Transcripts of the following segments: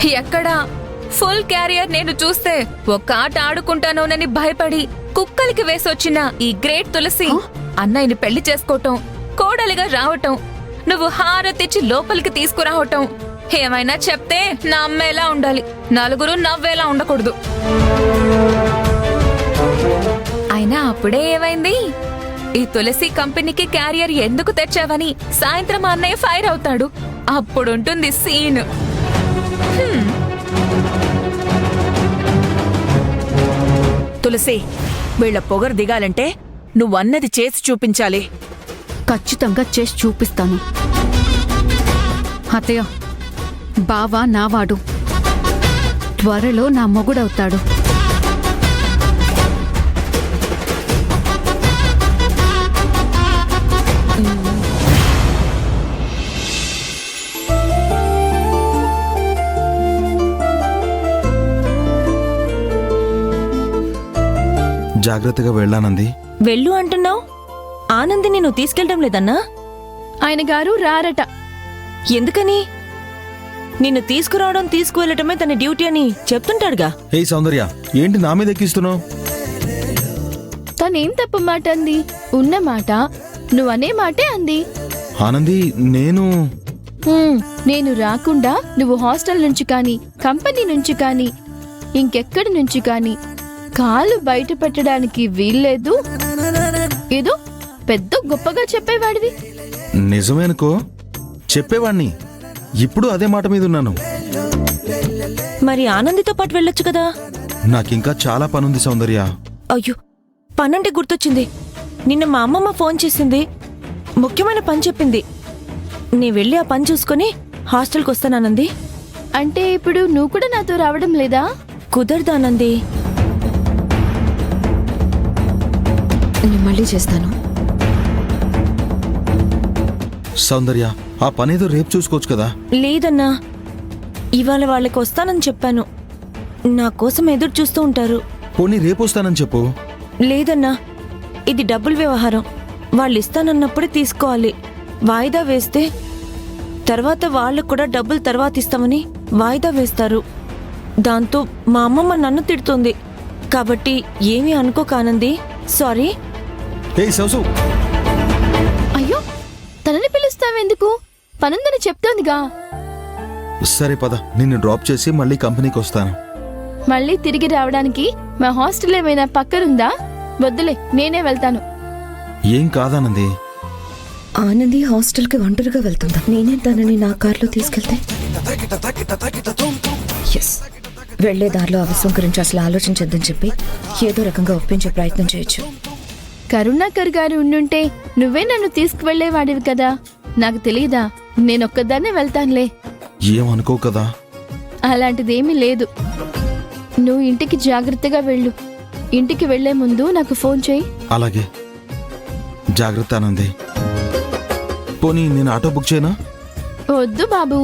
ఎక్కడా full carrier నేను చూస్తే ఒక్క ఆట ఆడుకుంటానోనని భయపడి కుక్కలకి వేసొచ్చిన ఈ గ్రేట్ తులసి అన్నయ్యని పెళ్లి చేసుకోవటం, కోడలిగా రావటం, నువ్వు హారతిచ్చి లోపలికి తీసుకురావటం, ఏమైనా చెప్తే నమ్మేలా ఉండాలి, నలుగురు నవ్వేలా ఉండకూడదు. అయినా అప్పుడే ఏమైంది? ఈ తులసి కంపెనీకి క్యారియర్ ఎందుకు తెచ్చావని సాయంత్రం అన్నయ్య ఫైర్ అవుతాడు. అప్పుడుంటుంది సీన్. తులసి, వీళ్ల పొగరు దిగాలంటే నువ్వన్నది చేసి చూపించాలి. ఖచ్చితంగా చేసి చూపిస్తాను. అత్తయ్య, బావా నావాడు, త్వరలో నా మొగుడవుతాడు. జాగ్రత్తగా వెళ్ళానంది. వెళ్ళు అంటున్నావు, ఆనందిని నువ్వు తీసుకెళ్ళడం లేదన్నా? ఆయన గారు రారట. ఎందుకని? నిన్ను తీసుకురావడం తీసుకువెళ్ళటమే తన డ్యూటీ అని చెప్తుంటాడుగా. ఏ సౌందర్య, ఏంటి నా మీద ఎక్కిస్తున్నావు? తనేం తప్పు మాట అంది? ఉన్న మాట నువ్వనే మాటే అంది. ఆనంది, నేను రాకుండా నువ్వు హాస్టల్ నుంచి కానీ, కంపెనీ నుంచి కానీ, ఇంకెక్కడి నుంచి కానీ కాలు బయట పెట్టడానికి వీల్లేదు. ఏదో పెద్ద గొప్పగా చెప్పేవాడివి. నిజమేనుకో, చెప్పేవాణ్ణి. ఇప్పుడు అదే మాట మీద ఉన్నాను. మరి ఆనందితో పాటు వెళ్ళొచ్చు కదా. నాకింకా చాలా పనుంది సౌందర్య. అయ్యో, పనంటే గుర్తొచ్చింది. నిన్న మా అమ్మమ్మ ఫోన్ చేసింది, ముఖ్యమైన పని చెప్పింది. నీ వెళ్ళి ఆ పని చూసుకుని హాస్టల్కి వస్తానంది. అంటే ఇప్పుడు నువ్వు కూడా నాతో రావడం లేదా? కుదరదానంది. నేను మళ్ళీ చేస్తాను. సౌందర్య, ఆ పనేదో రేపు చూసుకోవచ్చు కదా. లేదన్నా, ఇవాళ వాళ్ళకి వస్తానని చెప్పాను. నా కోసం ఎదురు చూస్తూ ఉంటారు. పోనీ రేపు వస్తానని చెప్పు. లేదన్నా, ఇది డబ్బుల వ్యవహారం. వాళ్ళు ఇస్తానన్నప్పుడే తీసుకోవాలి. వాయిదా వేస్తే తర్వాత వాళ్ళకు కూడా డబ్బులు తర్వాత ఇస్తామని వాయిదా వేస్తారు. దాంతో మా అమ్మమ్మ నన్ను తిడుతుంది. కాబట్టి ఏమీ అనుకోకానంది. సారీ. అయ్యో, తనని పిలుస్తావెందుకు? పనుందని చెప్తోందిగా. సరే పద, నిన్ను డ్రాప్ చేసి మళ్ళీ కంపెనీకి వస్తాను. మళ్ళీ తిరిగి రావడానికి మా హాస్టల్ ఏమైనా పక్కనుందా? వద్దులే, నేనే వెళ్తాను. ఏం కాదానంది. ఆనంది హాస్టల్కి ఒంటరిగా వెళ్తుందా? నేనే తనని నా కార్లో తీసుకెళ్తే? ఎస్, వెళ్లే దారిలో ఆ విషయం గురించి అసలు ఆలోచించొద్దని చెప్పి ఏదో రకంగా ఒప్పించే ప్రయత్నం చేయొచ్చు. కరుణాకర్ గారు ఉండుంటే నువ్వే నన్ను తీసుకువెళ్లేవాడివి కదా. నాకు తెలీదా? నేనొక్కదాన్నే వెళ్తానులే. ఏమనుకో కదా. అలాంటిదేమీ లేదు. నువ్వు ఇంటికి జాగ్రత్తగా వెళ్ళు. ఇంటికి వెళ్లే ముందు నాకు ఫోన్ చేయి. అలాగే, జాగ్రత్త ఆనంది. పోనీ నేను ఆటో బుక్ చేయనా? వద్దు బాబు,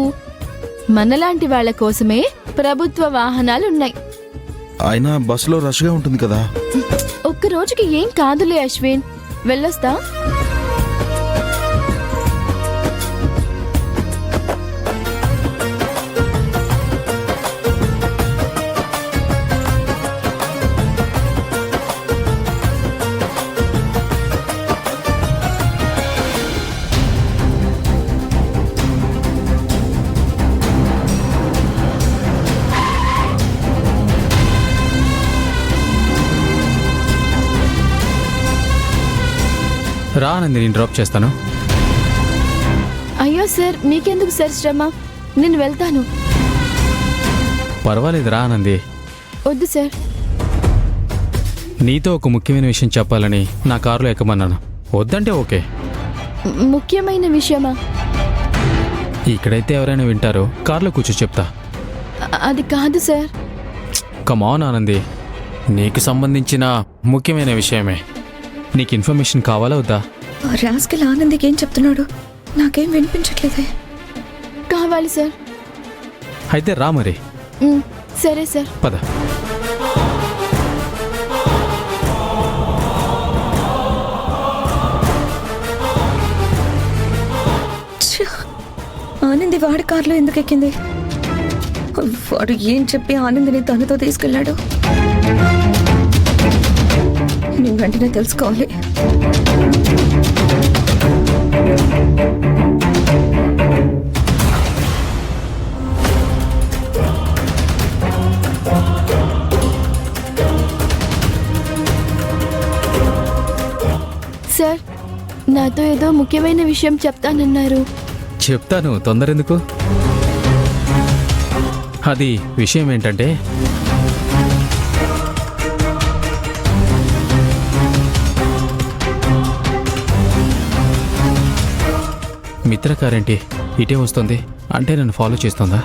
మనలాంటి వాళ్ళ కోసమే ప్రభుత్వ వాహనాలున్నాయి. అయినా బస్సులో రష్గా ఉంటుంది కదా. ఒక్క రోజుకి ఏం కాదులే అశ్విన్, వెళ్ళొస్తా. రానంది, నేను డ్రాప్ చేస్తాను. అయ్యో సార్, మీకెందుకు సార్ శ్రమ? నేను వెళ్తాను. పర్వాలేదు, రానంది. వద్దు సార్. నీతో ఒక ముఖ్యమైన విషయం చెప్పాలని నా కారులో ఎక్కమన్నాను. వద్దంటే ఓకే. ముఖ్యమైన విషయమా? ఇక్కడైతే ఎవరైనా వింటారో, కారులో కూర్చో చెప్తా. అది కాదు సార్. కమాన్ ఆనంది, నీకు సంబంధించిన ముఖ్యమైన విషయమే. నీకు ఇన్ఫర్మేషన్ కావాలా వద్దా? రాస్కల్ ఆనందికి ఏం చెప్తున్నాడు? నాకేం వినిపించట్లేదే. కావాలి సార్. అయితే రా మరి. సరే సార్, పద. ఆనంది వాడి కార్లో ఎందుకు ఎక్కింది? వాడు ఏం చెప్పి ఆనందిని తనతో తీసుకెళ్ళాడు? నేను వెంటనే తెలుసుకోవాలి. సార్, నాతో ఏదో ముఖ్యమైన విషయం చెప్తానన్నారు. చెప్తాను, తొందర ఎందుకు? అది విషయం ఏంటంటే మిత్ర కారేంటి ఇటే వస్తుంది అంటే నన్ను ఫాలో చేస్తుందా?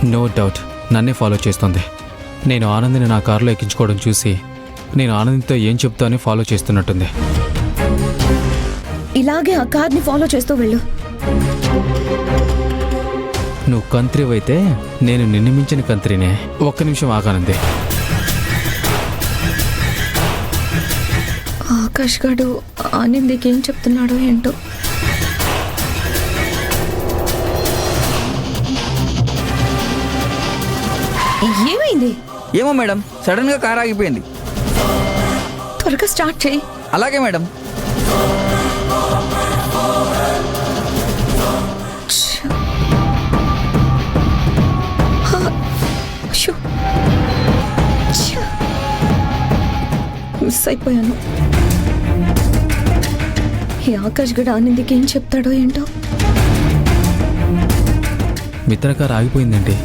నో డౌట్ నన్నే ఫాలో చేస్తుంది. నేను ఆనందిని నా కారులో ఎక్కించుకోవడం చూసి నేను ఆనందితో ఏం చెప్తా అని ఫాలో చేస్తున్నట్టుంది. ఇలాగే ఆ కార్ని ఫాలో చేస్తూ వెళ్ళు. నువ్వు కంత్రివైతే నేను నిన్ను మించిన కంత్రినే. ఒక్క నిమిషం ఆగానంది. ఆకాష్ గాడు ఆనందికి ఏం చెప్తున్నాడో ఏంటో. ఏమైంది? ఏమో మేడం, సడన్ గా కార్ ఆగిపోయింది. త్వరగా స్టార్ట్ చేయి. అలాగే మేడం. అయ్యో. ఛ. మిస్ అయిపోయాను. ఈ ఆకాష్ గడ ఆనందికి ఏం చెప్తాడో ఏంటో. మిత్ర కారు ఆగిపోయిందండి.